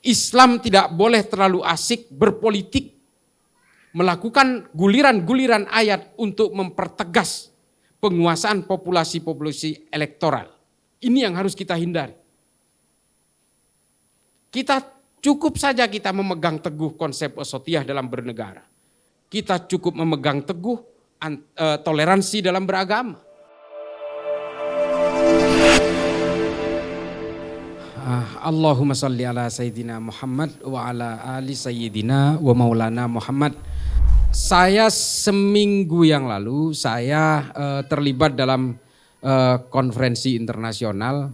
Islam tidak boleh terlalu asik berpolitik, melakukan guliran-guliran ayat untuk mempertegas penguasaan populasi-populasi elektoral. Ini yang harus kita hindari. Kita cukup saja kita memegang teguh konsep wasatiyah dalam bernegara. Kita cukup memegang teguh toleransi dalam beragama. Allahumma salli ala Sayyidina Muhammad wa ala ali Sayyidina wa maulana Muhammad. Saya seminggu yang lalu terlibat dalam konferensi internasional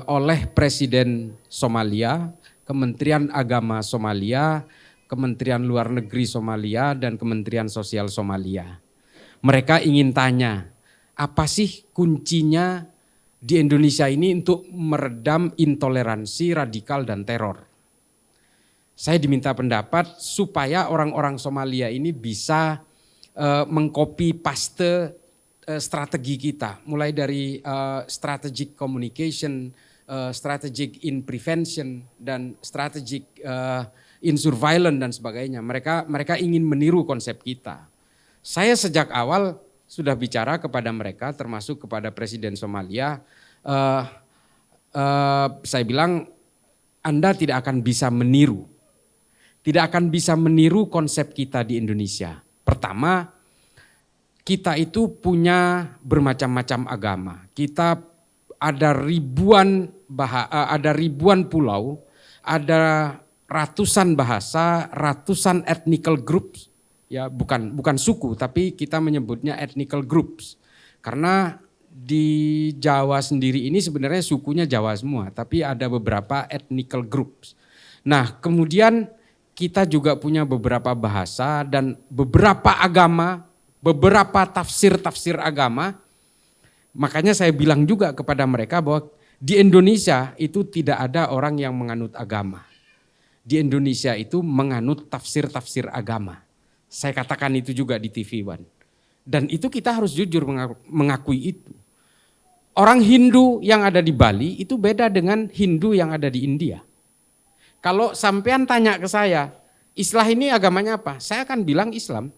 oleh Presiden Somalia, Kementerian Agama Somalia, Kementerian Luar Negeri Somalia, dan Kementerian Sosial Somalia. Mereka ingin tanya, apa sih kuncinya di Indonesia ini untuk meredam intoleransi radikal dan teror? Saya diminta pendapat supaya orang-orang Somalia ini bisa mengcopy paste strategi kita, mulai dari strategic communication, strategic in prevention, dan strategic in surveillance dan sebagainya. Mereka ingin meniru konsep kita. Saya sejak awal sudah bicara kepada mereka, termasuk kepada Presiden Somalia. Saya bilang, Anda tidak akan bisa meniru. Tidak akan bisa meniru konsep kita di Indonesia. Pertama, kita itu punya bermacam-macam agama. Kita ada ribuan pulau, ada ratusan bahasa, ratusan ethnical groups. Ya, bukan suku, tapi kita menyebutnya ethnical groups. Karena di Jawa sendiri ini sebenarnya sukunya Jawa semua, tapi ada beberapa ethnical groups. Nah, kemudian kita juga punya beberapa bahasa dan beberapa agama, beberapa tafsir-tafsir agama. Makanya saya bilang juga kepada mereka bahwa di Indonesia itu tidak ada orang yang menganut agama. Di Indonesia itu menganut tafsir-tafsir agama. Saya katakan itu juga di TV One. Dan itu kita harus jujur mengakui itu. Orang Hindu yang ada di Bali itu beda dengan Hindu yang ada di India. Kalau sampean tanya ke saya, Islam ini agamanya apa? Saya akan bilang Islam.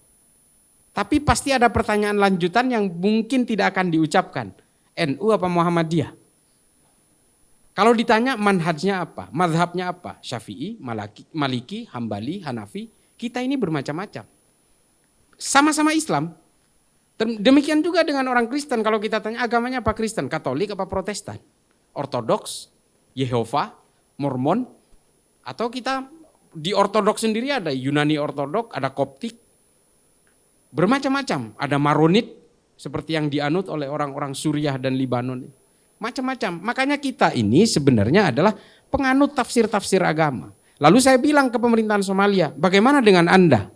Tapi pasti ada pertanyaan lanjutan yang mungkin tidak akan diucapkan. NU apa Muhammadiyah? Kalau ditanya manhajnya apa? Mazhabnya apa? Syafi'i, Maliki, Hambali, Hanafi. Kita ini bermacam-macam. Sama-sama Islam. Demikian juga dengan orang Kristen. Kalau kita tanya agamanya apa Kristen? Katolik apa Protestan? Ortodoks, Yehova, Mormon. Atau kita di Ortodoks sendiri ada Yunani Ortodok, ada Koptik. Bermacam-macam. Ada Maronit seperti yang dianut oleh orang-orang Suriah dan Libanon. Macam-macam. Makanya kita ini sebenarnya adalah penganut tafsir-tafsir agama. Lalu saya bilang ke pemerintahan Somalia, bagaimana dengan Anda?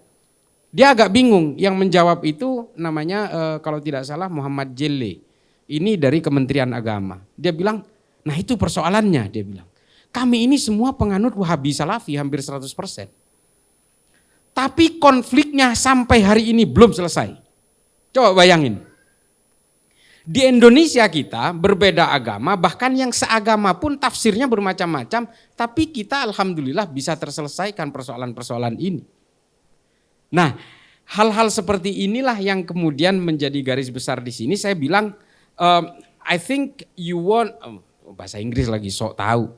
Dia agak bingung, yang menjawab itu namanya kalau tidak salah Muhammad Jelle. Ini dari Kementerian Agama. Dia bilang, nah itu persoalannya, dia bilang. Kami ini semua penganut Wahabi Salafi hampir 100%. Tapi konfliknya sampai hari ini belum selesai. Coba bayangin. Di Indonesia kita berbeda agama, bahkan yang seagama pun tafsirnya bermacam-macam. Tapi kita alhamdulillah bisa terselesaikan persoalan-persoalan ini. Nah, hal-hal seperti inilah yang kemudian menjadi garis besar di sini. Saya bilang, I think you want, bahasa Inggris lagi sok tahu,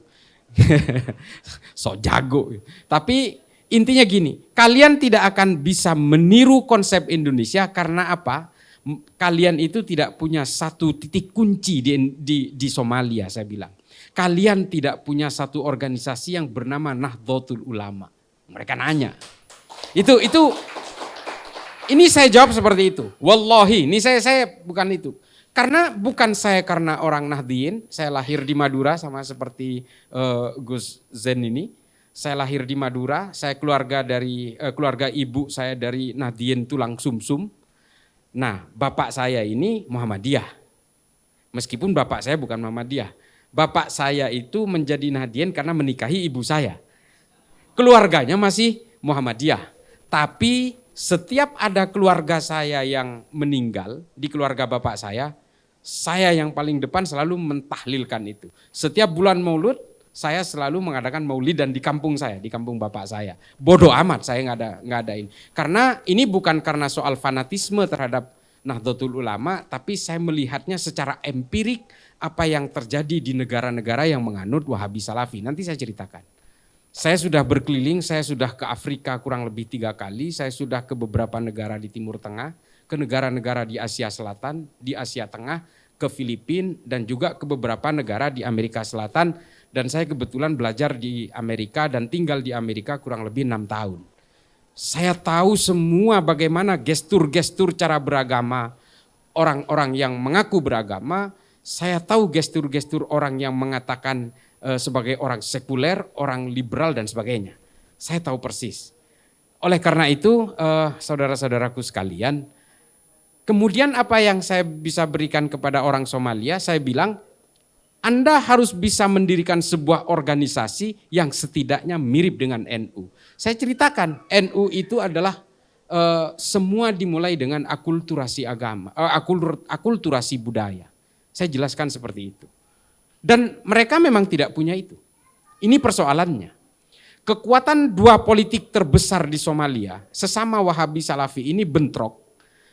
sok jago. Tapi intinya gini, kalian tidak akan bisa meniru konsep Indonesia karena apa? Kalian itu tidak punya satu titik kunci di Somalia, saya bilang. Kalian tidak punya satu organisasi yang bernama Nahdlatul Ulama. Mereka nanya. Ini saya jawab seperti itu. Wallahi, ini saya bukan itu. Karena bukan saya karena orang Nahdien, saya lahir di Madura sama seperti Gus Zen ini. Saya lahir di Madura, saya keluarga ibu saya dari Nahdien tulang sumsum. Nah, bapak saya ini Muhammadiyah. Meskipun bapak saya bukan Muhammadiyah. Bapak saya itu menjadi Nahdien karena menikahi ibu saya. Keluarganya masih Muhammadiyah. Tapi setiap ada keluarga saya yang meninggal, di keluarga bapak saya yang paling depan selalu mentahlilkan itu. Setiap bulan Maulud, Saya selalu mengadakan maulidan di kampung saya, di kampung bapak saya. Bodoh amat saya nggak ada ini. Karena ini bukan karena soal fanatisme terhadap Nahdlatul Ulama, tapi saya melihatnya secara empirik apa yang terjadi di negara-negara yang menganut Wahabi Salafi. Nanti saya ceritakan. Saya sudah berkeliling, saya sudah ke Afrika kurang lebih 3 kali, saya sudah ke beberapa negara di Timur Tengah, ke negara-negara di Asia Selatan, di Asia Tengah, ke Filipina, dan juga ke beberapa negara di Amerika Selatan. Dan saya kebetulan belajar di Amerika dan tinggal di Amerika kurang lebih 6 tahun. Saya tahu semua bagaimana gestur-gestur cara beragama orang-orang yang mengaku beragama. Saya tahu gestur-gestur orang yang mengatakan sebagai orang sekuler, orang liberal dan sebagainya. Saya tahu persis. Oleh karena itu saudara-saudaraku sekalian, kemudian apa yang saya bisa berikan kepada orang Somalia, saya bilang, Anda harus bisa mendirikan sebuah organisasi yang setidaknya mirip dengan NU. Saya ceritakan, NU itu adalah semua dimulai dengan akulturasi agama, akulturasi budaya. Saya jelaskan seperti itu. Dan mereka memang tidak punya itu. Ini persoalannya. Kekuatan 2 politik terbesar di Somalia, sesama Wahabi Salafi ini bentrok.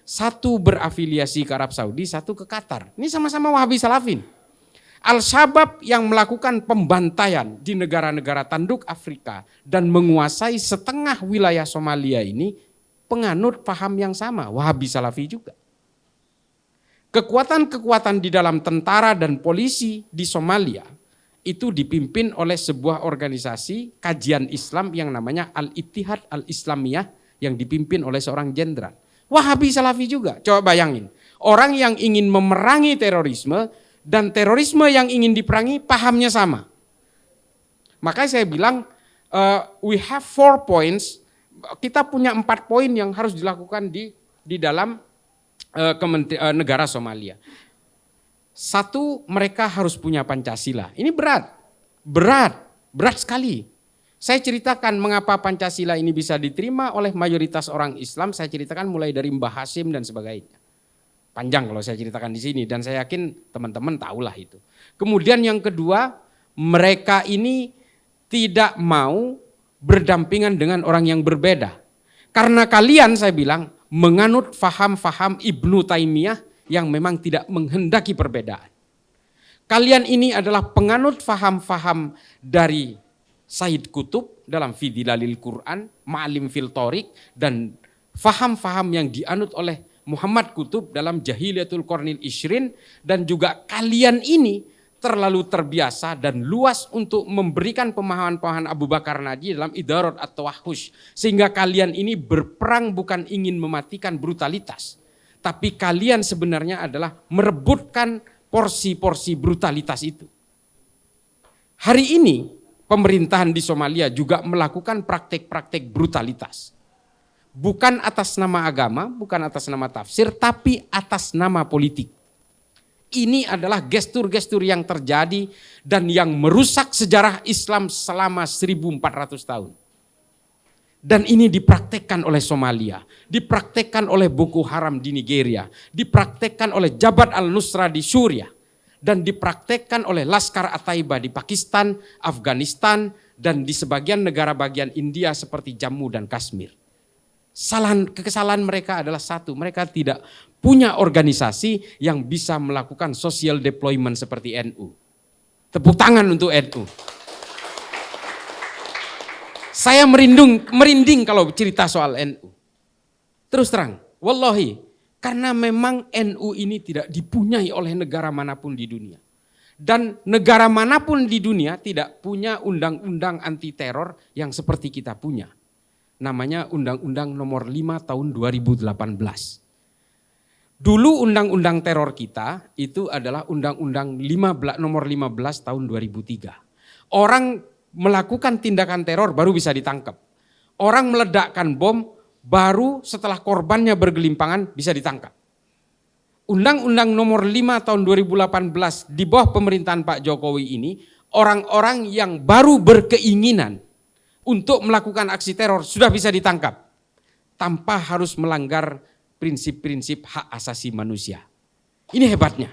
Satu berafiliasi ke Arab Saudi, satu ke Qatar. Ini sama-sama Wahabi Salafin. Al-Shabaab yang melakukan pembantaian di negara-negara tanduk Afrika dan menguasai setengah wilayah Somalia ini penganut paham yang sama, Wahabi Salafi juga. Kekuatan-kekuatan di dalam tentara dan polisi di Somalia itu dipimpin oleh sebuah organisasi kajian Islam yang namanya Al-Ittihad Al-Islamiyah yang dipimpin oleh seorang jenderal. Wahabi Salafi juga, coba bayangin. Orang yang ingin memerangi terorisme dan terorisme yang ingin diperangi pahamnya sama. Makanya saya bilang we have 4 points. Kita punya 4 poin yang harus dilakukan di dalam negara Somalia. 1, mereka harus punya Pancasila. Ini berat sekali. Saya ceritakan mengapa Pancasila ini bisa diterima oleh mayoritas orang Islam. Saya ceritakan mulai dari Mbah Hashim dan sebagainya. Panjang kalau saya ceritakan di sini dan saya yakin teman-teman tahulah itu. Kemudian yang kedua, mereka ini tidak mau berdampingan dengan orang yang berbeda. Karena kalian, saya bilang, menganut faham-faham Ibnu Taimiyah yang memang tidak menghendaki perbedaan. Kalian ini adalah penganut faham-faham dari Said Qutb dalam Fidilalil Quran, Ma'alim fil Thoriq, dan faham-faham yang dianut oleh Muhammad Qutb dalam Jahiliyatul Qarnil Ishrin, dan juga kalian ini terlalu terbiasa dan luas untuk memberikan pemahaman-pemahaman Abu Bakar Naji dalam Idarat at-Tawahhush, sehingga kalian ini berperang bukan ingin mematikan brutalitas, tapi kalian sebenarnya adalah merebutkan porsi-porsi brutalitas itu. Hari ini pemerintahan di Somalia juga melakukan praktek-praktek brutalitas. Bukan atas nama agama, bukan atas nama tafsir, tapi atas nama politik. Ini adalah gestur-gestur yang terjadi dan yang merusak sejarah Islam selama 1400 tahun. Dan ini dipraktekkan oleh Somalia, dipraktekkan oleh Boko Haram di Nigeria, dipraktekkan oleh Jabhat al-Nusra di Suriah, dan dipraktekkan oleh Laskar At-Taiba di Pakistan, Afghanistan, dan di sebagian negara bagian India seperti Jammu dan Kashmir. Kesalahan mereka adalah satu, mereka tidak punya organisasi yang bisa melakukan social deployment seperti NU. Tepuk tangan untuk NU. Saya merinding kalau cerita soal NU. Terus terang, wallahi, karena memang NU ini tidak dipunyai oleh negara manapun di dunia. Dan negara manapun di dunia tidak punya undang-undang anti teror yang seperti kita punya. Namanya Undang-Undang Nomor 5 Tahun 2018. Dulu undang-undang teror kita itu adalah Undang-Undang Nomor 15 Tahun 2003. Orang melakukan tindakan teror baru bisa ditangkap. Orang meledakkan bom baru setelah korbannya bergelimpangan bisa ditangkap. Undang-Undang Nomor 5 Tahun 2018 di bawah pemerintahan Pak Jokowi ini, orang-orang yang baru berkeinginan untuk melakukan aksi teror sudah bisa ditangkap tanpa harus melanggar prinsip-prinsip hak asasi manusia. Ini hebatnya.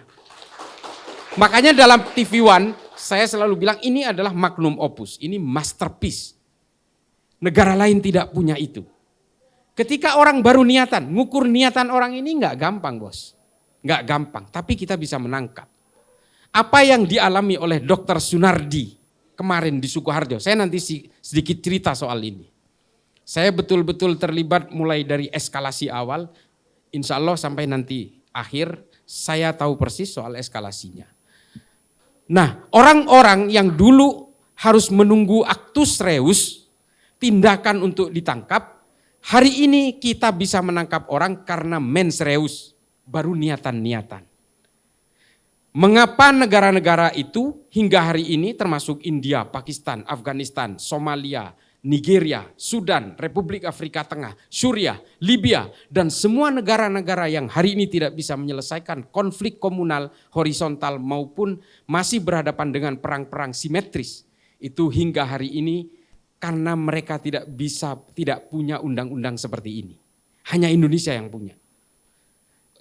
Makanya dalam TV One saya selalu bilang ini adalah magnum opus, ini masterpiece. Negara lain tidak punya itu. Ketika orang baru niatan, ngukur niatan orang ini nggak gampang bos. Nggak gampang, tapi kita bisa menangkap. Apa yang dialami oleh Dr. Sunardi kemarin di Sukoharjo, saya nanti sedikit cerita soal ini. Saya betul-betul terlibat mulai dari eskalasi awal, insya Allah sampai nanti akhir, saya tahu persis soal eskalasinya. Nah, orang-orang yang dulu harus menunggu actus reus, tindakan untuk ditangkap, hari ini kita bisa menangkap orang karena mens reus, baru niatan-niatan. Mengapa negara-negara itu hingga hari ini termasuk India, Pakistan, Afghanistan, Somalia, Nigeria, Sudan, Republik Afrika Tengah, Suriah, Libya, dan semua negara-negara yang hari ini tidak bisa menyelesaikan konflik komunal horizontal maupun masih berhadapan dengan perang-perang simetris. Itu hingga hari ini karena mereka tidak punya undang-undang seperti ini. Hanya Indonesia yang punya.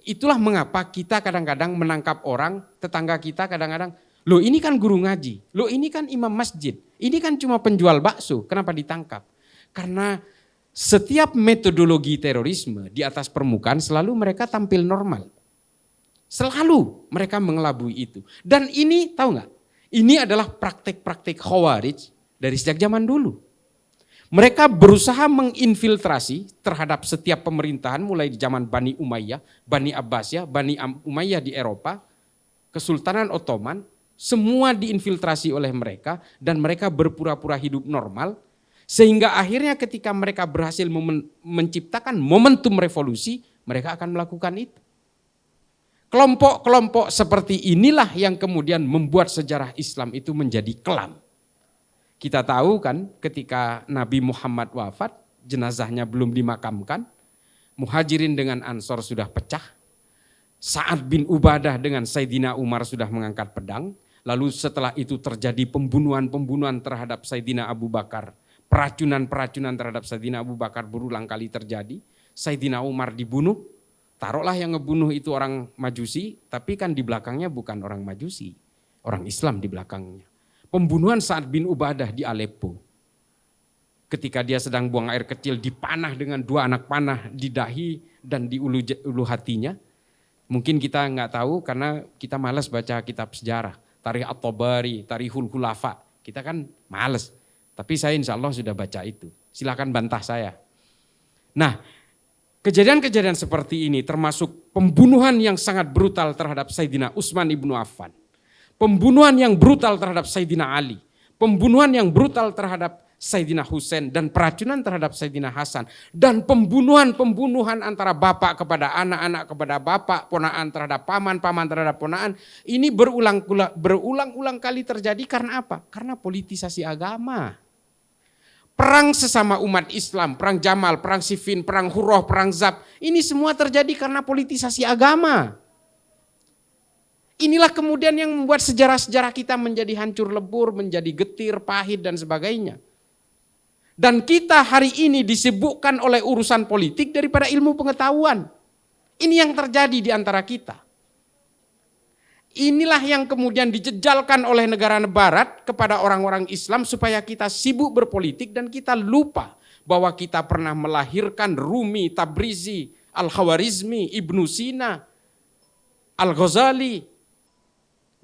Itulah mengapa kita kadang-kadang menangkap orang, tetangga kita kadang-kadang, loh ini kan guru ngaji, loh ini kan imam masjid, ini kan cuma penjual bakso, kenapa ditangkap? Karena setiap metodologi terorisme di atas permukaan selalu mereka tampil normal. Selalu mereka mengelabui itu. Dan ini tahu nggak? Ini adalah praktik-praktik khawarij dari sejak zaman dulu. Mereka berusaha menginfiltrasi terhadap setiap pemerintahan mulai di zaman Bani Umayyah, Bani Abbasiyah, Bani Umayyah di Eropa, Kesultanan Ottoman, semua diinfiltrasi oleh mereka dan mereka berpura-pura hidup normal sehingga akhirnya ketika mereka berhasil menciptakan momentum revolusi, mereka akan melakukan itu. Kelompok-kelompok seperti inilah yang kemudian membuat sejarah Islam itu menjadi kelam. Kita tahu kan ketika Nabi Muhammad wafat, jenazahnya belum dimakamkan, Muhajirin dengan Ansor sudah pecah, Sa'ad bin Ubadah dengan Sayyidina Umar sudah mengangkat pedang, lalu setelah itu terjadi pembunuhan-pembunuhan terhadap Sayyidina Abu Bakar, peracunan-peracunan terhadap Sayyidina Abu Bakar berulang kali terjadi, Sayyidina Umar dibunuh, taruhlah yang ngebunuh itu orang Majusi, tapi kan di belakangnya bukan orang Majusi, orang Islam di belakangnya. Pembunuhan Sa'ad bin Ubadah di Aleppo. Ketika dia sedang buang air kecil dipanah dengan 2 anak panah di dahi dan di ulu hatinya. Mungkin kita nggak tahu karena kita malas baca kitab sejarah. Tarikh At-Tabari, Tarikhul Khulafa. Kita kan malas. Tapi saya insya Allah sudah baca itu. Silakan bantah saya. Nah, kejadian-kejadian seperti ini termasuk pembunuhan yang sangat brutal terhadap Sayyidina Utsman ibnu Affan. Pembunuhan yang brutal terhadap Sayyidina Ali, pembunuhan yang brutal terhadap Sayyidina Husain dan peracunan terhadap Sayyidina Hasan dan pembunuhan antara bapak kepada anak kepada bapak, ponaan terhadap paman terhadap ponaan, ini berulang-ulang kali terjadi karena apa? Karena politisasi agama. Perang sesama umat Islam, perang Jamal, perang Siffin, perang Hurrah, perang Zab, ini semua terjadi karena politisasi agama. Inilah kemudian yang membuat sejarah-sejarah kita menjadi hancur lebur, menjadi getir, pahit dan sebagainya. Dan kita hari ini disibukkan oleh urusan politik daripada ilmu pengetahuan. Ini yang terjadi di antara kita. Inilah yang kemudian dijejalkan oleh negara barat kepada orang-orang Islam supaya kita sibuk berpolitik dan kita lupa bahwa kita pernah melahirkan Rumi, Tabrizi, Al-Khawarizmi, Ibnu Sina, Al-Ghazali.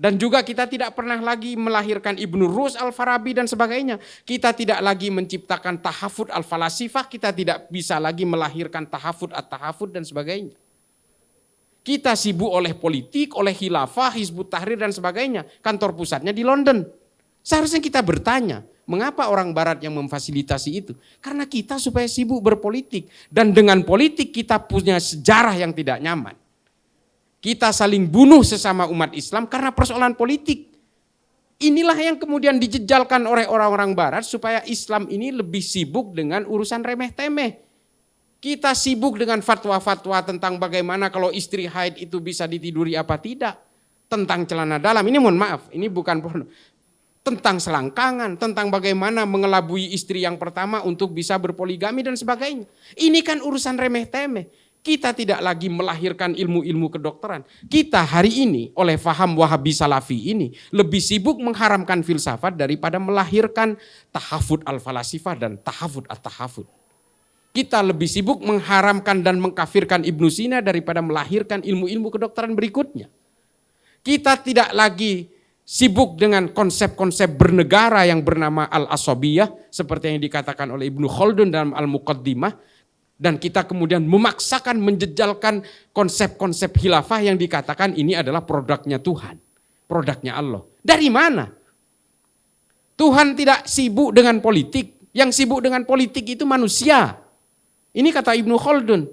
Dan juga kita tidak pernah lagi melahirkan Ibnu Rus, Al-Farabi dan sebagainya. Kita tidak lagi menciptakan tahafud al-falasifah, kita tidak bisa lagi melahirkan tahafud at-tahafud dan sebagainya. Kita sibuk oleh politik, oleh khilafah, Hizbut Tahrir dan sebagainya. Kantor pusatnya di London. Seharusnya kita bertanya, mengapa orang barat yang memfasilitasi itu? Karena kita supaya sibuk berpolitik. Dan dengan politik kita punya sejarah yang tidak nyaman. Kita saling bunuh sesama umat Islam karena persoalan politik. Inilah yang kemudian dijejalkan oleh orang-orang barat supaya Islam ini lebih sibuk dengan urusan remeh-temeh. Kita sibuk dengan fatwa-fatwa tentang bagaimana kalau istri haid itu bisa ditiduri apa tidak. Tentang celana dalam, ini mohon maaf, ini bukan porno. Tentang selangkangan, tentang bagaimana mengelabui istri yang pertama untuk bisa berpoligami dan sebagainya. Ini kan urusan remeh-temeh. Kita tidak lagi melahirkan ilmu-ilmu kedokteran. Kita hari ini oleh faham Wahabi Salafi ini lebih sibuk mengharamkan filsafat daripada melahirkan tahafud al-falasifah dan tahafud at-tahafud. Kita lebih sibuk mengharamkan dan mengkafirkan Ibnu Sina daripada melahirkan ilmu-ilmu kedokteran berikutnya. Kita tidak lagi sibuk dengan konsep-konsep bernegara yang bernama al-asabiyah seperti yang dikatakan oleh Ibnu Khaldun dalam Al-Muqaddimah. Dan kita kemudian memaksakan menjejalkan konsep-konsep khilafah yang dikatakan ini adalah produknya Tuhan. Produknya Allah. Dari mana? Tuhan tidak sibuk dengan politik. Yang sibuk dengan politik itu manusia. Ini kata Ibnu Khaldun.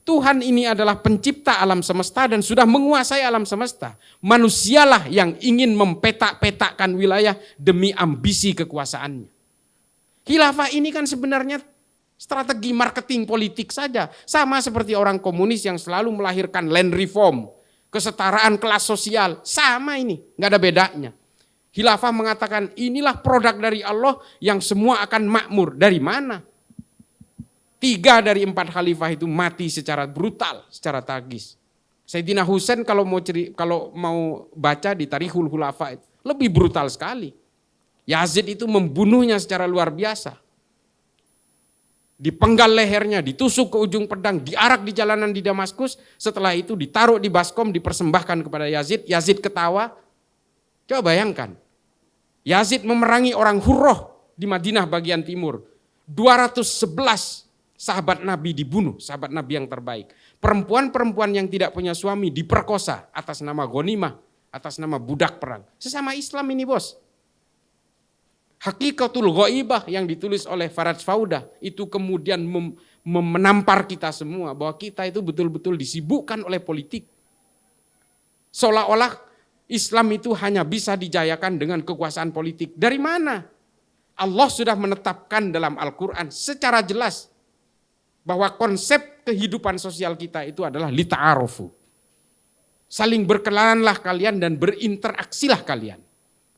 Tuhan ini adalah pencipta alam semesta dan sudah menguasai alam semesta. Manusialah yang ingin mempetak-petakkan wilayah demi ambisi kekuasaannya. Khilafah ini kan sebenarnya strategi marketing politik saja. Sama seperti orang komunis yang selalu melahirkan land reform, kesetaraan kelas sosial. Sama ini, nggak ada bedanya. Khilafah mengatakan inilah produk dari Allah yang semua akan makmur. Dari mana? 3 dari 4 khalifah itu mati secara brutal, secara tragis. Sayyidina Husain kalau mau baca di Tarikhul Khulafa lebih brutal sekali. Yazid itu membunuhnya secara luar biasa. Dipenggal lehernya, ditusuk ke ujung pedang, diarak di jalanan di Damaskus. Setelah itu ditaruh di baskom, dipersembahkan kepada Yazid. Yazid ketawa. Coba bayangkan. Yazid memerangi orang Hurroh di Madinah bagian timur. 211 sahabat Nabi dibunuh, sahabat Nabi yang terbaik. Perempuan-perempuan yang tidak punya suami diperkosa atas nama ghanimah, atas nama budak perang. Sesama Islam ini bos. Hakikatul Ghaibah yang ditulis oleh Faraj Faudah itu kemudian menampar kita semua bahwa kita itu betul-betul disibukkan oleh politik. Seolah-olah Islam itu hanya bisa dijayakan dengan kekuasaan politik. Dari mana? Allah sudah menetapkan dalam Al-Quran secara jelas bahwa konsep kehidupan sosial kita itu adalah lita'arufu. Saling berkenalanlah kalian dan berinteraksilah kalian.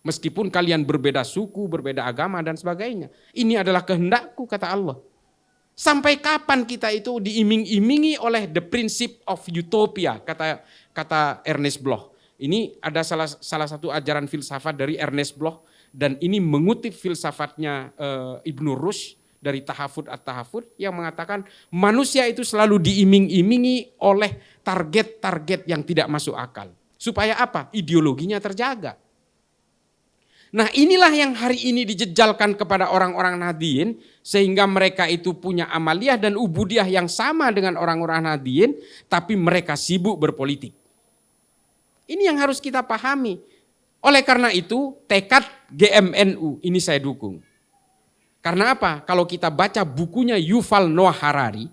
Meskipun kalian berbeda suku, berbeda agama dan sebagainya. Ini adalah kehendakku kata Allah. Sampai kapan kita itu diiming-imingi oleh the principle of utopia, kata Ernest Bloch. Ini ada salah satu ajaran filsafat dari Ernest Bloch dan ini mengutip filsafatnya Ibnu Rushd dari Tahafud at-Tahafud yang mengatakan manusia itu selalu diiming-imingi oleh target-target yang tidak masuk akal. Supaya apa? Ideologinya terjaga. Nah inilah yang hari ini dijejalkan kepada orang-orang Nahdliyin sehingga mereka itu punya amaliyah dan ubudiyah yang sama dengan orang-orang Nahdliyin tapi mereka sibuk berpolitik. Ini yang harus kita pahami. Oleh karena itu tekad GMNU ini saya dukung. Karena apa? Kalau kita baca bukunya Yuval Noah Harari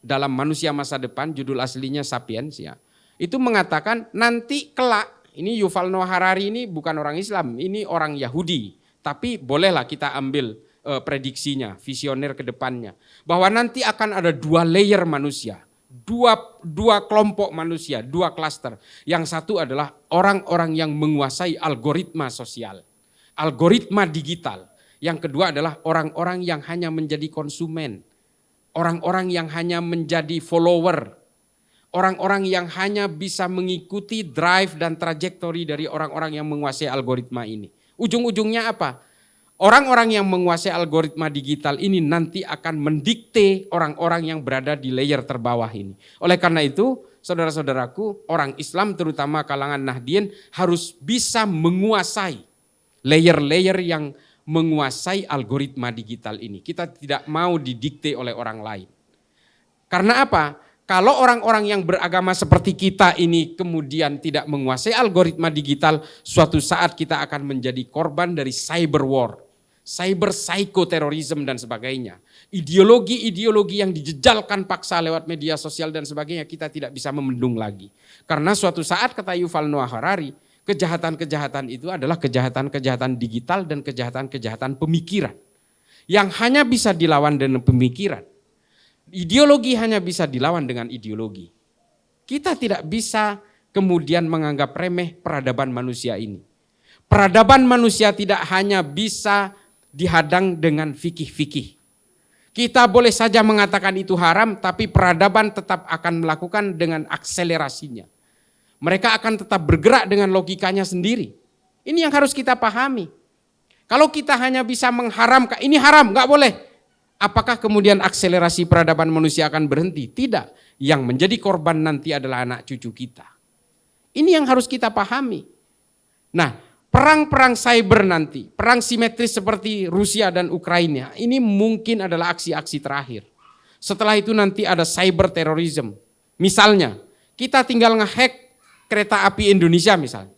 dalam Manusia Masa Depan, judul aslinya Sapiens ya, itu mengatakan nanti kelak. Ini Yuval Noah Harari ini bukan orang Islam, ini orang Yahudi. Tapi bolehlah kita ambil prediksinya, visioner ke depannya. Bahwa nanti akan ada 2 layer manusia, dua kelompok manusia, 2 klaster. Yang satu adalah orang-orang yang menguasai algoritma sosial, algoritma digital. Yang kedua adalah orang-orang yang hanya menjadi konsumen, orang-orang yang hanya menjadi follower. Orang-orang yang hanya bisa mengikuti drive dan trajektori dari orang-orang yang menguasai algoritma ini. Ujung-ujungnya apa? Orang-orang yang menguasai algoritma digital ini nanti akan mendikte orang-orang yang berada di layer terbawah ini. Oleh karena itu, saudara-saudaraku, orang Islam terutama kalangan Nahdliyin harus bisa menguasai layer-layer yang menguasai algoritma digital ini. Kita tidak mau didikte oleh orang lain. Karena apa? Kalau orang-orang yang beragama seperti kita ini kemudian tidak menguasai algoritma digital, suatu saat kita akan menjadi korban dari cyber war, cyber psychoterrorism dan sebagainya. Ideologi-ideologi yang dijejalkan paksa lewat media sosial dan sebagainya kita tidak bisa membendung lagi. Karena suatu saat kata Yuval Noah Harari, kejahatan-kejahatan itu adalah kejahatan-kejahatan digital dan kejahatan-kejahatan pemikiran. Yang hanya bisa dilawan dengan pemikiran. Ideologi hanya bisa dilawan dengan ideologi. Kita tidak bisa kemudian menganggap remeh peradaban manusia ini. Peradaban manusia tidak hanya bisa dihadang dengan fikih-fikih. Kita boleh saja mengatakan itu haram, tapi peradaban tetap akan melakukan dengan akselerasinya. Mereka akan tetap bergerak dengan logikanya sendiri. Ini yang harus kita pahami. Kalau kita hanya bisa mengharamkan, ini haram, nggak boleh. Apakah kemudian akselerasi peradaban manusia akan berhenti? Tidak. Yang menjadi korban nanti adalah anak cucu kita. Ini yang harus kita pahami. Nah, perang-perang cyber nanti, perang simetris seperti Rusia dan Ukraina, ini mungkin adalah aksi-aksi terakhir. Setelah itu nanti ada cyber terrorism. Misalnya, kita tinggal ngehack kereta api Indonesia misalnya.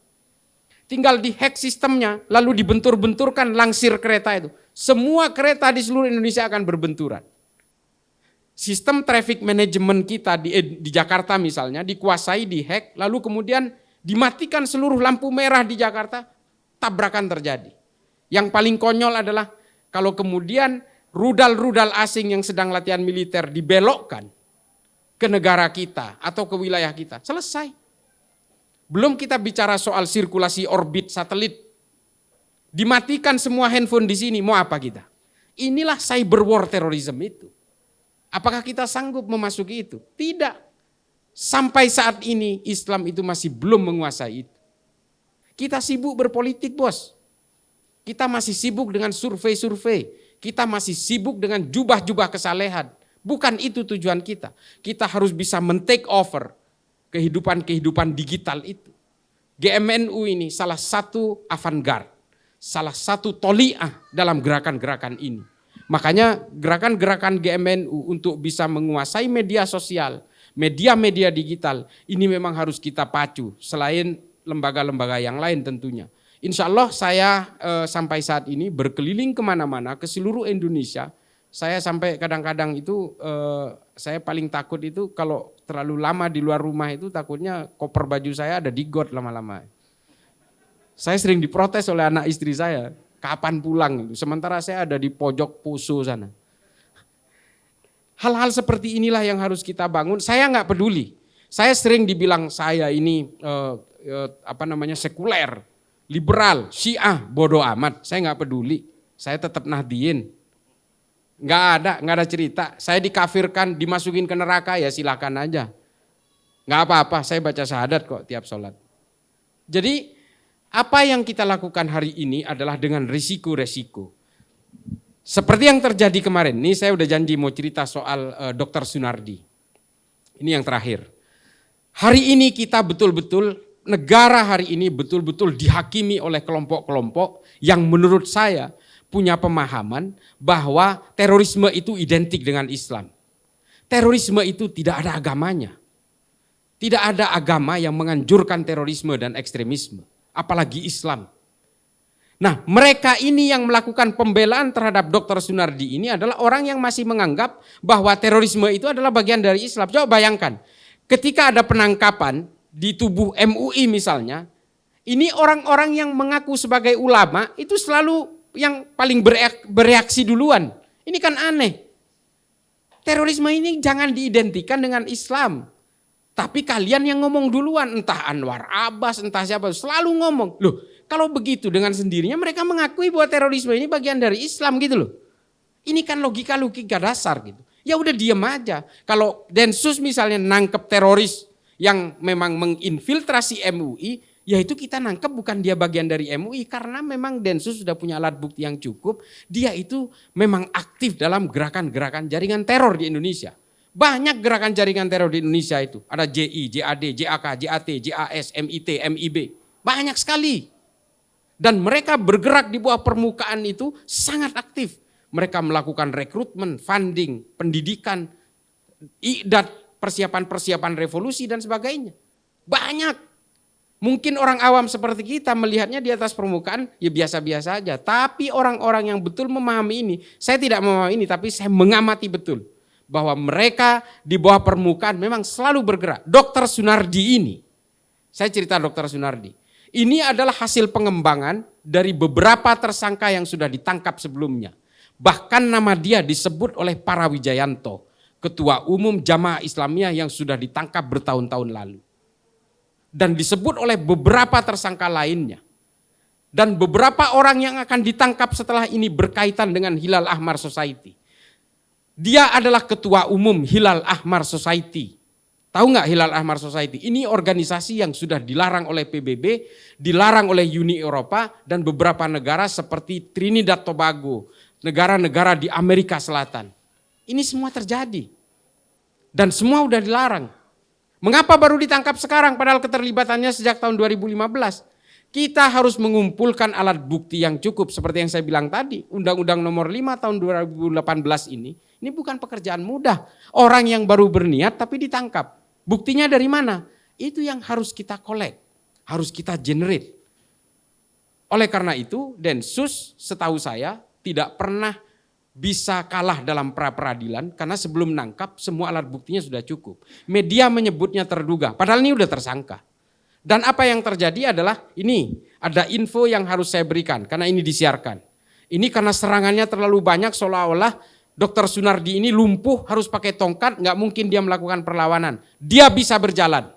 Tinggal dihack sistemnya, lalu dibentur-benturkan langsir kereta itu. Semua kereta di seluruh Indonesia akan berbenturan. Sistem traffic management kita di Jakarta misalnya dikuasai, dihack, lalu kemudian dimatikan seluruh lampu merah di Jakarta, tabrakan terjadi. Yang paling konyol adalah kalau kemudian rudal-rudal asing yang sedang latihan militer dibelokkan ke negara kita atau ke wilayah kita, selesai. Belum kita bicara soal sirkulasi orbit satelit. Dimatikan semua handphone di sini, mau apa kita? Inilah cyber war terrorism itu. Apakah kita sanggup memasuki itu? Tidak. Sampai saat ini Islam itu masih belum menguasai itu. Kita sibuk berpolitik, bos. Kita masih sibuk dengan survei-survei. Kita masih sibuk dengan jubah-jubah kesalehan. Bukan itu tujuan kita. Kita harus bisa men-take over kehidupan-kehidupan digital itu. GMNU ini salah satu avant-garde, salah satu toliah dalam gerakan-gerakan ini. Makanya gerakan-gerakan GMNU untuk bisa menguasai media sosial, media-media digital, ini memang harus kita pacu selain lembaga-lembaga yang lain tentunya. Insya Allah saya sampai saat ini berkeliling kemana-mana ke seluruh Indonesia. Saya sampai kadang-kadang itu saya paling takut itu kalau terlalu lama di luar rumah itu takutnya koper baju saya ada di got lama-lama. Saya sering diprotes oleh anak istri saya, kapan pulang itu. Sementara saya ada di pojok Poso sana. Hal-hal seperti inilah yang harus kita bangun. Saya nggak peduli. Saya sering dibilang saya ini sekuler, liberal, Syiah, bodoh amat. Saya nggak peduli. Saya tetap Nahdliyin. Nggak ada cerita. Saya dikafirkan, dimasukin ke neraka ya silakan aja. Nggak apa-apa, saya baca syahadat kok tiap sholat. Jadi apa yang kita lakukan hari ini adalah dengan risiko-resiko. Seperti yang terjadi kemarin, ini saya udah janji mau cerita soal Dr. Sunardi. Ini yang terakhir. Hari ini kita betul-betul, negara hari ini betul-betul dihakimi oleh kelompok-kelompok yang menurut saya punya pemahaman bahwa terorisme itu identik dengan Islam. Terorisme itu tidak ada agamanya. Tidak ada agama yang menganjurkan terorisme dan ekstremisme, apalagi Islam. Nah, mereka ini yang melakukan pembelaan terhadap Dr. Sunardi ini adalah orang yang masih menganggap bahwa terorisme itu adalah bagian dari Islam. Coba bayangkan, ketika ada penangkapan di tubuh MUI misalnya, ini orang-orang yang mengaku sebagai ulama itu selalu yang paling bereaksi duluan. Ini kan aneh. Terorisme ini jangan diidentikan dengan Islam. Tapi kalian yang ngomong duluan, entah Anwar Abbas, entah siapa, selalu ngomong. Loh, kalau begitu dengan sendirinya mereka mengakui bahwa terorisme ini bagian dari Islam gitu loh. Ini kan logika-logika dasar gitu. Ya udah diem aja. Kalau Densus misalnya nangkep teroris yang memang menginfiltrasi MUI, ya itu kita nangkep bukan dia bagian dari MUI karena memang Densus sudah punya alat bukti yang cukup. Dia itu memang aktif dalam gerakan-gerakan jaringan teror di Indonesia. Banyak gerakan jaringan teror di Indonesia itu. Ada JI, JAD, JAK, JAT, JAS, MIT, MIB. Banyak sekali. Dan mereka bergerak di bawah permukaan itu sangat aktif. Mereka melakukan rekrutmen, funding, pendidikan, idat, persiapan-persiapan revolusi dan sebagainya. Banyak. Mungkin orang awam seperti kita melihatnya di atas permukaan ya biasa-biasa aja. Tapi orang-orang yang betul memahami ini, saya tidak memahami ini tapi saya mengamati betul. Bahwa mereka di bawah permukaan memang selalu bergerak. Dr. Sunardi ini, saya cerita Dr. Sunardi. Ini adalah hasil pengembangan dari beberapa tersangka yang sudah ditangkap sebelumnya. Bahkan nama dia disebut oleh para Wijayanto, Ketua Umum Jamaah Islamiyah yang sudah ditangkap bertahun-tahun lalu. Dan disebut oleh beberapa tersangka lainnya. Dan beberapa orang yang akan ditangkap setelah ini berkaitan dengan Hilal Ahmar Society. Dia adalah ketua umum Hilal Ahmar Society. Tahu nggak Hilal Ahmar Society? Ini organisasi yang sudah dilarang oleh PBB, dilarang oleh Uni Eropa dan beberapa negara seperti Trinidad Tobago, negara-negara di Amerika Selatan. Ini semua terjadi. Dan semua udah dilarang. Mengapa baru ditangkap sekarang padahal keterlibatannya sejak tahun 2015? Kita harus mengumpulkan alat bukti yang cukup seperti yang saya bilang tadi. Undang-Undang nomor 5 tahun 2018 ini bukan pekerjaan mudah. Orang yang baru berniat tapi ditangkap. Buktinya dari mana? Itu yang harus kita collect, harus kita generate. Oleh karena itu Densus setahu saya tidak pernah bisa kalah dalam pra-peradilan karena sebelum nangkap semua alat buktinya sudah cukup. Media menyebutnya terduga, padahal ini udah tersangka. Dan apa yang terjadi adalah ini, ada info yang harus saya berikan karena ini disiarkan. Ini karena serangannya terlalu banyak seolah-olah Dr. Sunardi ini lumpuh harus pakai tongkat, nggak mungkin dia melakukan perlawanan. Dia bisa berjalan.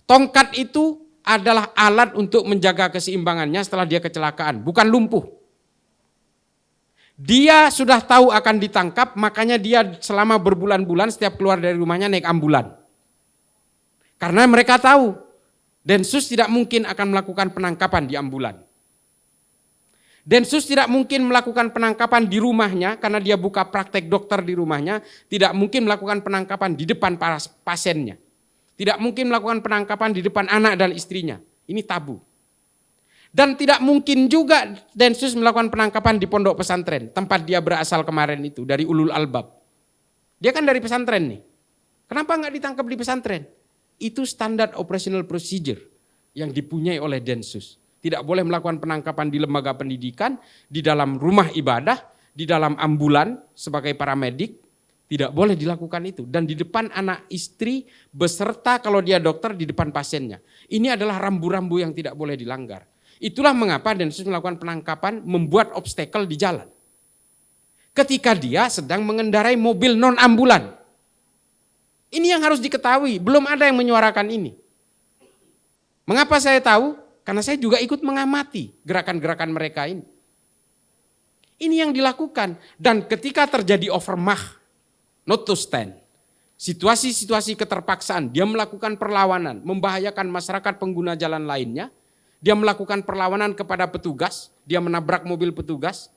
Tongkat itu adalah alat untuk menjaga keseimbangannya setelah dia kecelakaan, bukan lumpuh. Dia sudah tahu akan ditangkap, makanya dia selama berbulan-bulan setiap keluar dari rumahnya naik ambulan. Karena mereka tahu Densus tidak mungkin akan melakukan penangkapan di ambulan. Densus tidak mungkin melakukan penangkapan di rumahnya karena dia buka praktek dokter di rumahnya. Tidak mungkin melakukan penangkapan di depan para pasiennya. Tidak mungkin melakukan penangkapan di depan anak dan istrinya. Ini tabu. Dan tidak mungkin juga Densus melakukan penangkapan di pondok pesantren. Tempat dia berasal kemarin itu, dari Ulul Albab. Dia kan dari pesantren nih. Kenapa nggak ditangkap di pesantren? Itu standar operational procedure yang dipunyai oleh Densus. Tidak boleh melakukan penangkapan di lembaga pendidikan, di dalam rumah ibadah, di dalam ambulan sebagai paramedik. Tidak boleh dilakukan itu. Dan di depan anak istri beserta kalau dia dokter di depan pasiennya. Ini adalah rambu-rambu yang tidak boleh dilanggar. Itulah mengapa Densus melakukan penangkapan membuat obstacle di jalan. Ketika dia sedang mengendarai mobil non-ambulan. Ini yang harus diketahui, belum ada yang menyuarakan ini. Mengapa saya tahu? Karena saya juga ikut mengamati gerakan-gerakan mereka ini. Ini yang dilakukan. Dan ketika terjadi overmach, not to stand, situasi-situasi keterpaksaan, dia melakukan perlawanan, membahayakan masyarakat pengguna jalan lainnya, dia melakukan perlawanan kepada petugas, dia menabrak mobil petugas,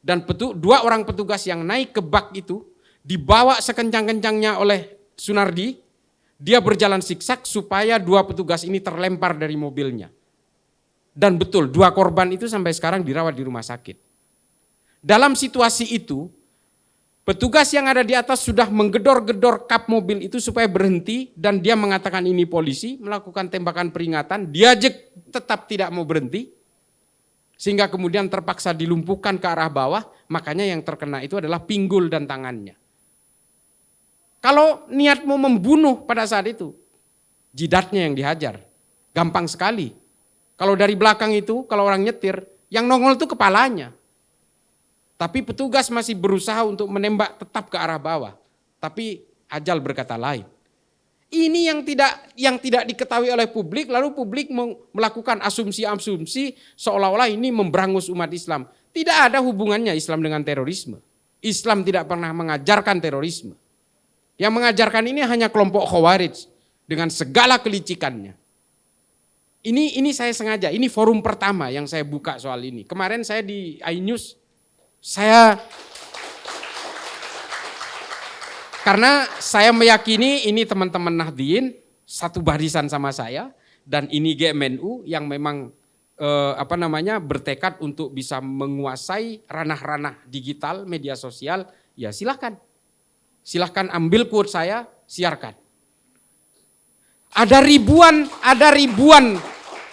dan dua orang petugas yang naik ke bak itu, dibawa sekencang-kencangnya oleh Sunardi, dia berjalan siksak supaya dua petugas ini terlempar dari mobilnya. Dan betul, dua korban itu sampai sekarang dirawat di rumah sakit. Dalam situasi itu, petugas yang ada di atas sudah menggedor-gedor kap mobil itu supaya berhenti dan dia mengatakan ini polisi, melakukan tembakan peringatan, dia tetap tidak mau berhenti, sehingga kemudian terpaksa dilumpuhkan ke arah bawah, makanya yang terkena itu adalah pinggul dan tangannya. Kalau niat mau membunuh pada saat itu, jidatnya yang dihajar. Gampang sekali. Kalau dari belakang itu, kalau orang nyetir, yang nongol itu kepalanya. Tapi petugas masih berusaha untuk menembak tetap ke arah bawah. Tapi ajal berkata lain. Ini yang tidak diketahui oleh publik, lalu publik melakukan asumsi-asumsi seolah-olah ini memberangus umat Islam. Tidak ada hubungannya Islam dengan terorisme. Islam tidak pernah mengajarkan terorisme. Yang mengajarkan ini hanya kelompok Khawarij dengan segala kelicikannya. Ini saya sengaja, ini forum pertama yang saya buka soal ini. Kemarin saya di iNews, karena saya meyakini ini teman-teman Nahdien satu barisan sama saya dan ini GMNU yang memang bertekad untuk bisa menguasai ranah-ranah digital, media sosial, ya silakan. Silahkan ambil quote saya, siarkan. Ada ribuan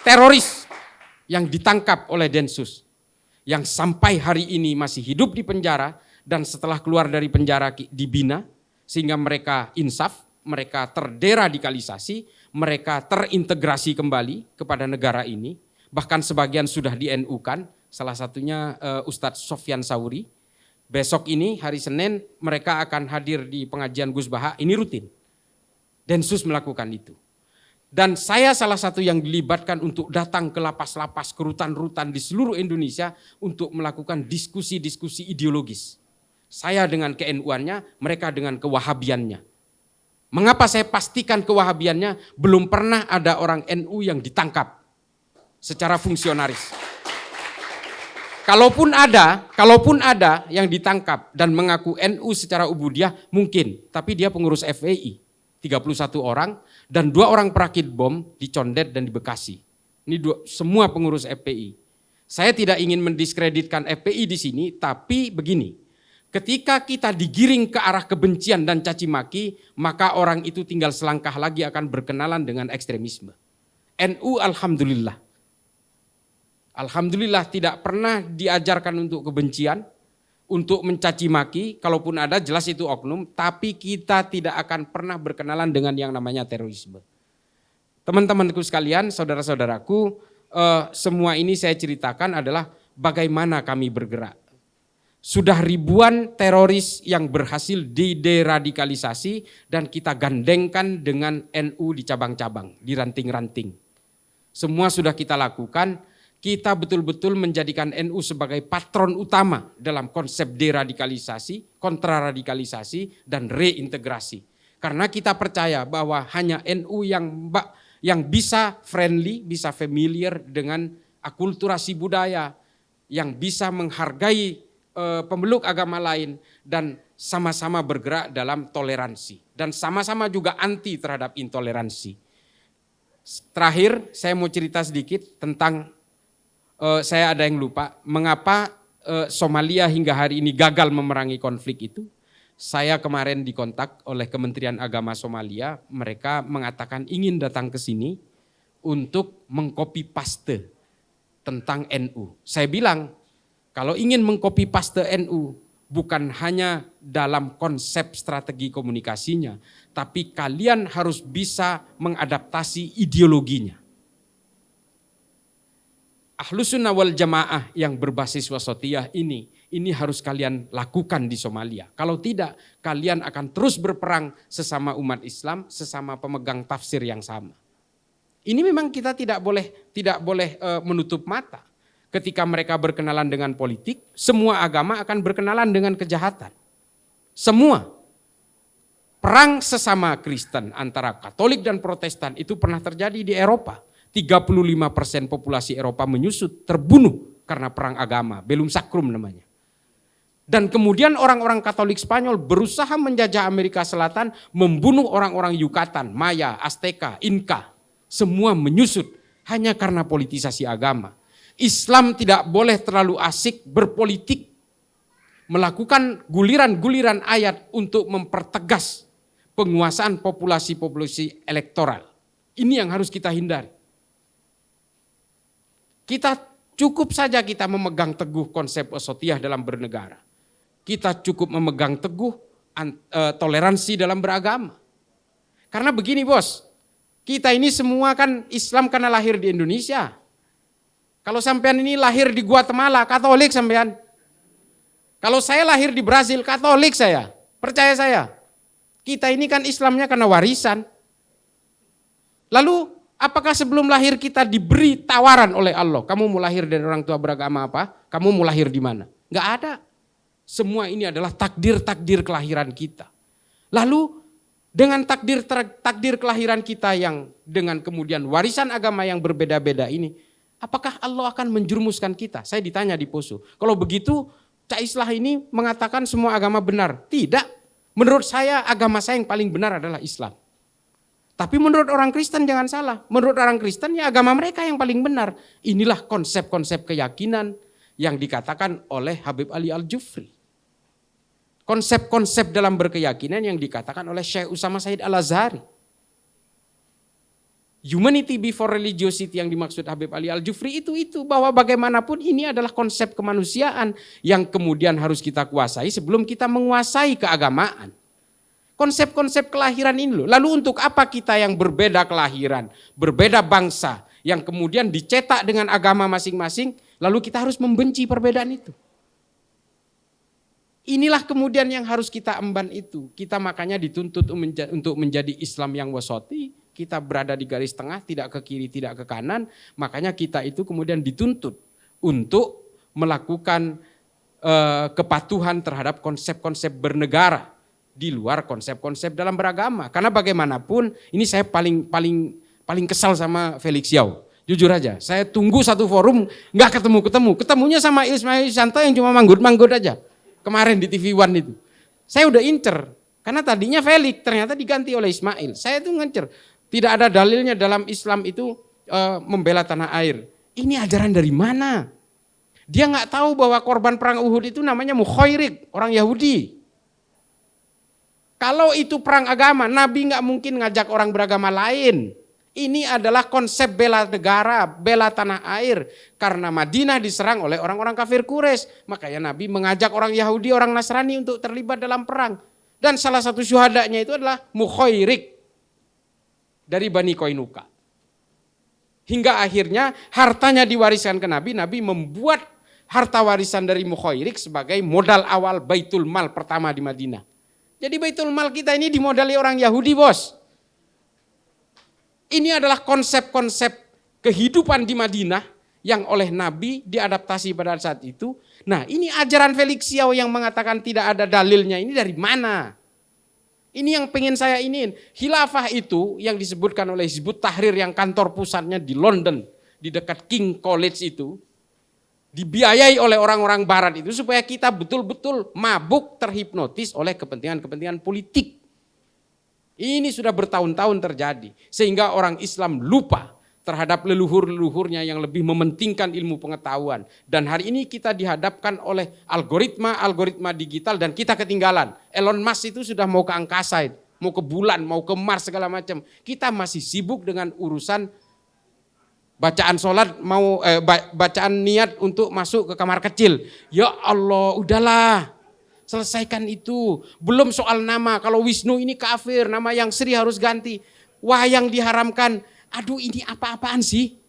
teroris yang ditangkap oleh Densus. Yang sampai hari ini masih hidup di penjara dan setelah keluar dari penjara dibina. Sehingga mereka insaf, mereka terderadikalisasi, mereka terintegrasi kembali kepada negara ini. Bahkan sebagian sudah di-NU-kan, salah satunya Ustadz Sofyan Sauri. Besok ini hari Senin mereka akan hadir di pengajian Gus Baha, ini rutin. Densus melakukan itu. Dan saya salah satu yang dilibatkan untuk datang ke lapas-lapas, ke rutan-rutan di seluruh Indonesia untuk melakukan diskusi-diskusi ideologis. Saya dengan ke-NU-annya, mereka dengan kewahabiannya. Mengapa saya pastikan kewahabiannya? Belum pernah ada orang NU yang ditangkap secara fungsionaris. Kalaupun ada yang ditangkap dan mengaku NU secara ubudiyah mungkin, tapi dia pengurus FPI, 31 orang dan 2 orang perakit bom di Condet dan di Bekasi. Ini semua pengurus FPI. Saya tidak ingin mendiskreditkan FPI di sini, tapi begini, ketika kita digiring ke arah kebencian dan caci maki, maka orang itu tinggal selangkah lagi akan berkenalan dengan ekstremisme. NU Alhamdulillah tidak pernah diajarkan untuk kebencian, untuk mencaci maki, kalaupun ada jelas itu oknum, tapi kita tidak akan pernah berkenalan dengan yang namanya terorisme. Teman-temanku sekalian, saudara-saudaraku, semua ini saya ceritakan adalah bagaimana kami bergerak. Sudah ribuan teroris yang berhasil dideradikalisasi dan kita gandengkan dengan NU di cabang-cabang, di ranting-ranting. Semua sudah kita lakukan, kita betul-betul menjadikan NU sebagai patron utama dalam konsep deradikalisasi, kontraradikalisasi, dan reintegrasi. Karena kita percaya bahwa hanya NU yang bisa friendly, bisa familiar dengan akulturasi budaya, yang bisa menghargai pemeluk agama lain dan sama-sama bergerak dalam toleransi dan sama-sama juga anti terhadap intoleransi. Terakhir saya mau cerita sedikit tentang saya ada yang lupa mengapa Somalia hingga hari ini gagal memerangi konflik itu. Saya kemarin dikontak oleh Kementerian Agama Somalia, mereka mengatakan ingin datang ke sini untuk mengcopy paste tentang NU. Saya bilang, kalau ingin mengcopy paste NU, bukan hanya dalam konsep strategi komunikasinya, tapi kalian harus bisa mengadaptasi ideologinya. Ahlus Sunnah wal Jamaah yang berbasis wasatiyah ini harus kalian lakukan di Somalia. Kalau tidak, kalian akan terus berperang sesama umat Islam, sesama pemegang tafsir yang sama. Ini memang kita tidak boleh menutup mata. Ketika mereka berkenalan dengan politik, semua agama akan berkenalan dengan kejahatan. Semua. Perang sesama Kristen antara Katolik dan Protestan itu pernah terjadi di Eropa. 35% populasi Eropa menyusut, terbunuh karena perang agama, Bellum Sacrum namanya. Dan kemudian orang-orang Katolik Spanyol berusaha menjajah Amerika Selatan, membunuh orang-orang Yucatan, Maya, Azteca, Inca. Semua menyusut hanya karena politisasi agama. Islam tidak boleh terlalu asik berpolitik, melakukan guliran-guliran ayat untuk mempertegas penguasaan populasi-populasi elektoral. Ini yang harus kita hindari. Cukup saja kita memegang teguh konsep wasatiyah dalam bernegara. Kita cukup memegang teguh toleransi dalam beragama. Karena begini bos, kita ini semua kan Islam karena lahir di Indonesia. Kalau sampean ini lahir di Guatemala, Katolik sampean. Kalau saya lahir di Brasil, Katolik saya. Percaya saya. Kita ini kan Islamnya karena warisan. Lalu apakah sebelum lahir kita diberi tawaran oleh Allah? Kamu mau lahir dari orang tua beragama apa? Kamu mau lahir di mana? Enggak ada. Semua ini adalah takdir-takdir kelahiran kita. Lalu dengan takdir kelahiran kita yang dengan kemudian warisan agama yang berbeda-beda ini, apakah Allah akan menjerumuskan kita? Saya ditanya di Poso. Kalau begitu, Cak Islah ini mengatakan semua agama benar. Tidak. Menurut saya agama saya yang paling benar adalah Islam. Tapi menurut orang Kristen jangan salah. Menurut orang Kristen ya agama mereka yang paling benar. Inilah konsep-konsep keyakinan yang dikatakan oleh Habib Ali Al-Jufri. Konsep-konsep dalam berkeyakinan yang dikatakan oleh Syekh Usama Said Al-Azhari. Humanity before religiosity yang dimaksud Habib Ali Al-Jufri itu bahwa bagaimanapun ini adalah konsep kemanusiaan yang kemudian harus kita kuasai sebelum kita menguasai keagamaan. Konsep-konsep kelahiran ini loh. Lalu untuk apa kita yang berbeda kelahiran, berbeda bangsa, yang kemudian dicetak dengan agama masing-masing, lalu kita harus membenci perbedaan itu. Inilah kemudian yang harus kita emban itu. Kita makanya dituntut untuk menjadi Islam yang wasati. Kita berada di garis tengah, tidak ke kiri, tidak ke kanan. Makanya kita itu kemudian dituntut untuk melakukan kepatuhan terhadap konsep-konsep bernegara di luar konsep-konsep dalam beragama. Karena bagaimanapun ini saya paling kesal sama Felix Yao. Jujur aja, saya tunggu satu forum nggak ketemu. Ketemunya sama Ismail Yusanto yang cuma manggut-manggut aja. Kemarin di TV One itu. Saya udah incer, karena tadinya Felix ternyata diganti oleh Ismail. Saya tuh ngincer, tidak ada dalilnya dalam Islam itu membela tanah air. Ini ajaran dari mana? Dia nggak tahu bahwa korban perang Uhud itu namanya Mukhairik, orang Yahudi. Kalau itu perang agama, Nabi nggak mungkin ngajak orang beragama lain. Ini adalah konsep bela negara, bela tanah air. Karena Madinah diserang oleh orang-orang kafir Quraisy. Makanya Nabi mengajak orang Yahudi, orang Nasrani untuk terlibat dalam perang. Dan salah satu syuhadanya itu adalah Mukhairik dari Bani Qainuqa. Hingga akhirnya hartanya diwariskan ke Nabi. Nabi membuat harta warisan dari Mukhairik sebagai modal awal Baitul Mal pertama di Madinah. Jadi Baitul Mal kita ini dimodali orang Yahudi, bos. Ini adalah konsep-konsep kehidupan di Madinah yang oleh Nabi diadaptasi pada saat itu. Nah, ini ajaran Felix Yao yang mengatakan tidak ada dalilnya, ini dari mana? Ini yang pengen saya iniin. Khilafah itu yang disebutkan oleh Hizbut Tahrir yang kantor pusatnya di London, di dekat King College itu, dibiayai oleh orang-orang barat itu supaya kita betul-betul mabuk terhipnotis oleh kepentingan-kepentingan politik. Ini sudah bertahun-tahun terjadi. Sehingga orang Islam lupa terhadap leluhur-leluhurnya yang lebih mementingkan ilmu pengetahuan. Dan hari ini kita dihadapkan oleh algoritma digital dan kita ketinggalan. Elon Musk itu sudah mau ke angkasa, mau ke bulan, mau ke Mars segala macam. Kita masih sibuk dengan urusan bacaan sholat, bacaan niat untuk masuk ke kamar kecil. Ya Allah, udahlah. Selesaikan itu. Belum soal nama. Kalau Wisnu ini kafir, nama yang Sri harus ganti. Wayang diharamkan. Aduh, ini apa-apaan sih?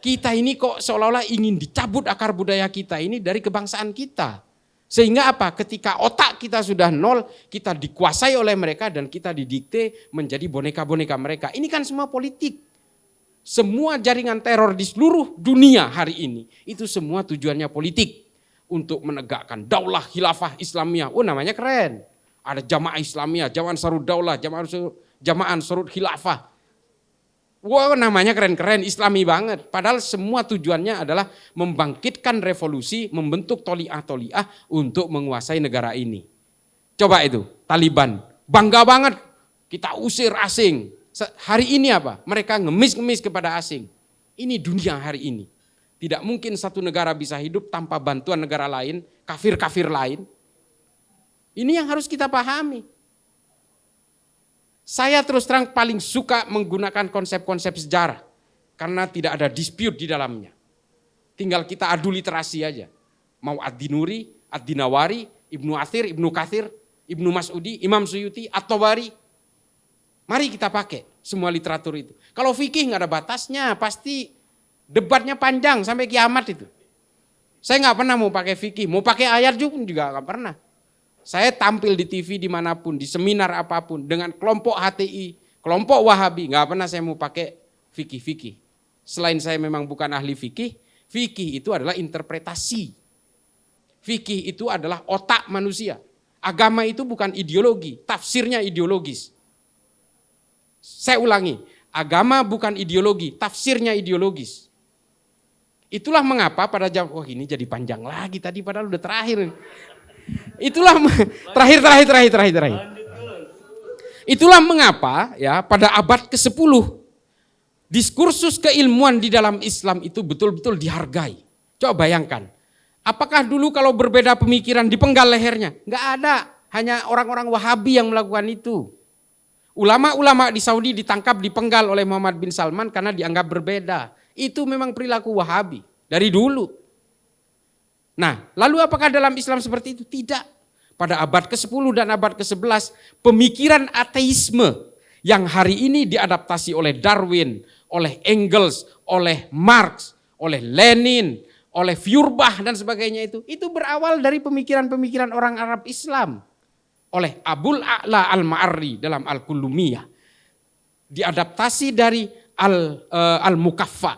Kita ini kok seolah-olah ingin dicabut akar budaya kita ini dari kebangsaan kita. Sehingga apa? Ketika otak kita sudah nol, kita dikuasai oleh mereka dan kita didikte menjadi boneka-boneka mereka. Ini kan semua politik. Semua jaringan teror di seluruh dunia hari ini, itu semua tujuannya politik. Untuk menegakkan daulah khilafah Islamiyah. Oh, namanya keren. Ada jamaah Islamiyah, jamaah Ansarud Daulah, jamaah Ansarud Khilafah. Wah, namanya keren-keren, Islami banget. Padahal semua tujuannya adalah membangkitkan revolusi, membentuk toliah-toliah untuk menguasai negara ini. Coba itu, Taliban. Bangga banget, kita usir asing. Hari ini apa? Mereka ngemis-ngemis kepada asing. Ini dunia hari ini. Tidak mungkin satu negara bisa hidup tanpa bantuan negara lain, kafir-kafir lain. Ini yang harus kita pahami. Saya terus terang paling suka menggunakan konsep-konsep sejarah. Karena tidak ada dispute di dalamnya. Tinggal kita adu literasi aja. Mau Ad-Dinuri, Ad-Dinawari, Ibnu Athir, Ibnu Kathir, Ibnu Mas'udi, Imam Suyuti, At-Tabari. Mari kita pakai semua literatur itu. Kalau fikih nggak ada batasnya, pasti debatnya panjang sampai kiamat itu. Saya nggak pernah mau pakai fikih, mau pakai ayat juga nggak pernah. Saya tampil di TV dimanapun, di seminar apapun, dengan kelompok HTI, kelompok Wahabi, nggak pernah saya mau pakai fikih-fikih. Selain saya memang bukan ahli fikih, fikih itu adalah interpretasi. Fikih itu adalah otak manusia. Agama itu bukan ideologi, tafsirnya ideologis. Saya ulangi, agama bukan ideologi, tafsirnya ideologis. Itulah mengapa pada jam, ini jadi panjang lagi tadi padahal udah terakhir. Itulah terakhir. Itulah mengapa ya pada abad ke-10 diskursus keilmuan di dalam Islam itu betul-betul dihargai. Coba bayangkan, apakah dulu kalau berbeda pemikiran dipenggal lehernya? Enggak ada, hanya orang-orang Wahabi yang melakukan itu. Ulama-ulama di Saudi ditangkap, dipenggal oleh Muhammad bin Salman karena dianggap berbeda. Itu memang perilaku Wahabi dari dulu. Nah, lalu apakah dalam Islam seperti itu? Tidak. Pada abad ke-10 dan abad ke-11, pemikiran ateisme yang hari ini diadaptasi oleh Darwin, oleh Engels, oleh Marx, oleh Lenin, oleh Feuerbach dan sebagainya itu berawal dari pemikiran-pemikiran orang Arab Islam. Oleh Abul A'la Al-Ma'arri dalam Al-Kullumiyah. Diadaptasi dari Al-Mukaffa.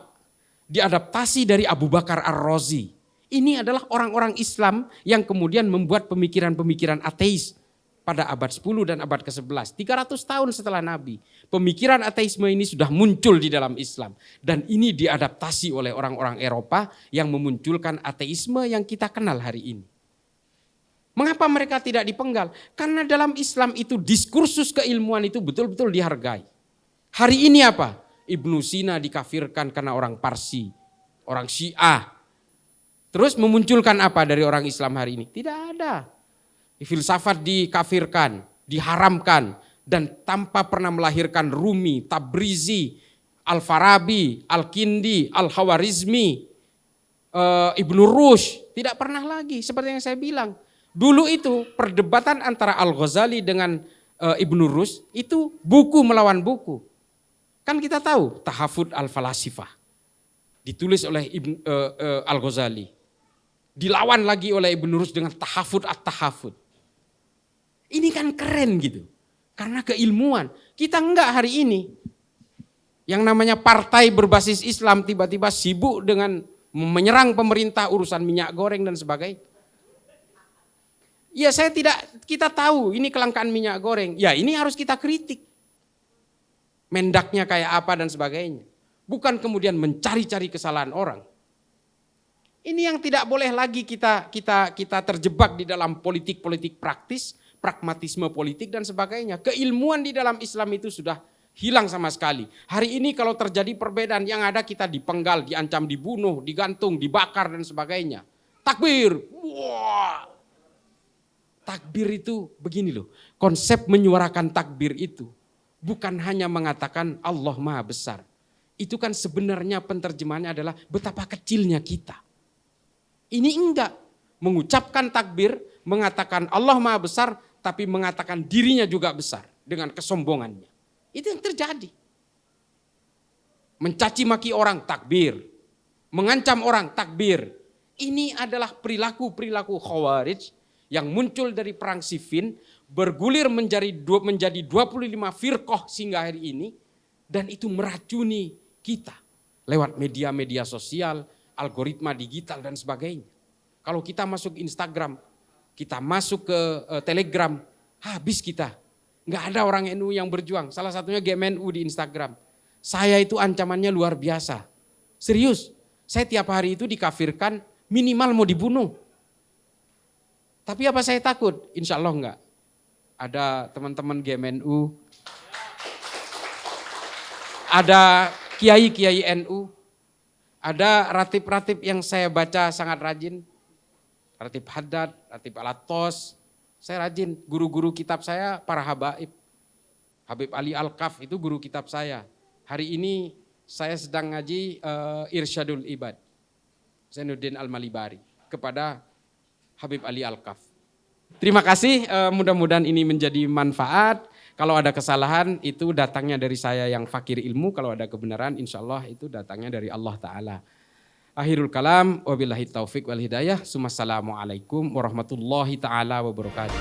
Diadaptasi dari Abu Bakar Ar-Razi. Ini adalah orang-orang Islam yang kemudian membuat pemikiran-pemikiran ateis pada abad 10 dan abad ke-11. 300 tahun setelah Nabi. Pemikiran ateisme ini sudah muncul di dalam Islam. Dan ini diadaptasi oleh orang-orang Eropa yang memunculkan ateisme yang kita kenal hari ini. Mengapa mereka tidak dipenggal? Karena dalam Islam itu diskursus keilmuan itu betul-betul dihargai. Hari ini apa? Ibnu Sina dikafirkan karena orang Parsi, orang Syiah. Terus memunculkan apa dari orang Islam hari ini? Tidak ada. Filsafat dikafirkan, diharamkan, dan tanpa pernah melahirkan Rumi, Tabrizi, Al-Farabi, Al-Kindi, Al-Hawarizmi, Ibnu Rushd. Tidak pernah lagi, seperti yang saya bilang. Dulu itu perdebatan antara Al-Ghazali dengan Ibnu Rushd itu buku melawan buku. Kan kita tahu Tahafud Al-Falasifah ditulis oleh Al-Ghazali. Dilawan lagi oleh Ibnu Rushd dengan Tahafud At-Tahafud. Ini kan keren gitu. Karena keilmuan. Kita enggak hari ini. Yang namanya partai berbasis Islam tiba-tiba sibuk dengan menyerang pemerintah urusan minyak goreng dan sebagainya. Ya kita tahu ini kelangkaan minyak goreng. Ya ini harus kita kritik. Mendaknya kayak apa dan sebagainya. Bukan kemudian mencari-cari kesalahan orang. Ini yang tidak boleh lagi kita terjebak di dalam politik-politik praktis, pragmatisme politik dan sebagainya. Keilmuan di dalam Islam itu sudah hilang sama sekali. Hari ini kalau terjadi perbedaan yang ada kita dipenggal, diancam dibunuh, digantung, dibakar dan sebagainya. Takbir. Wah. Takbir itu begini loh. Konsep menyuarakan takbir itu bukan hanya mengatakan Allah Maha Besar. Itu kan sebenarnya penerjemahannya adalah betapa kecilnya kita. Ini enggak. Mengucapkan takbir, mengatakan Allah Maha Besar, tapi mengatakan dirinya juga besar dengan kesombongannya. Itu yang terjadi. Mencaci maki orang, takbir. Mengancam orang, takbir. Ini adalah perilaku-perilaku Khawarij yang muncul dari perang Siffin, bergulir menjadi 25 firqah sehingga hari ini, dan itu meracuni kita lewat media-media sosial, algoritma digital dan sebagainya. Kalau kita masuk Instagram, kita masuk ke Telegram, habis kita. Nggak ada orang NU yang berjuang. Salah satunya GMNU di Instagram. Saya itu ancamannya luar biasa. Serius, saya tiap hari itu dikafirkan, minimal mau dibunuh. Tapi apa saya takut? Insya Allah enggak. Ada teman-teman GMNU, ada kiai-kiai NU, ada ratib-ratib yang saya baca sangat rajin. Ratib Haddad, Ratib Al-Attos, saya rajin. Guru-guru kitab saya para habaib. Habib Ali Al-Kaf itu guru kitab saya. Hari ini saya sedang ngaji Irsyadul Ibad, Zainuddin Al-Malibari, kepada Habib Ali Al-Kaf. Terima kasih, mudah-mudahan ini menjadi manfaat. Kalau ada kesalahan itu datangnya dari saya yang fakir ilmu, kalau ada kebenaran insya Allah itu datangnya dari Allah Ta'ala. Akhirul kalam, wabillahi taufiq wal hidayah. Assalamualaikum warahmatullahi ta'ala wabarakatuh.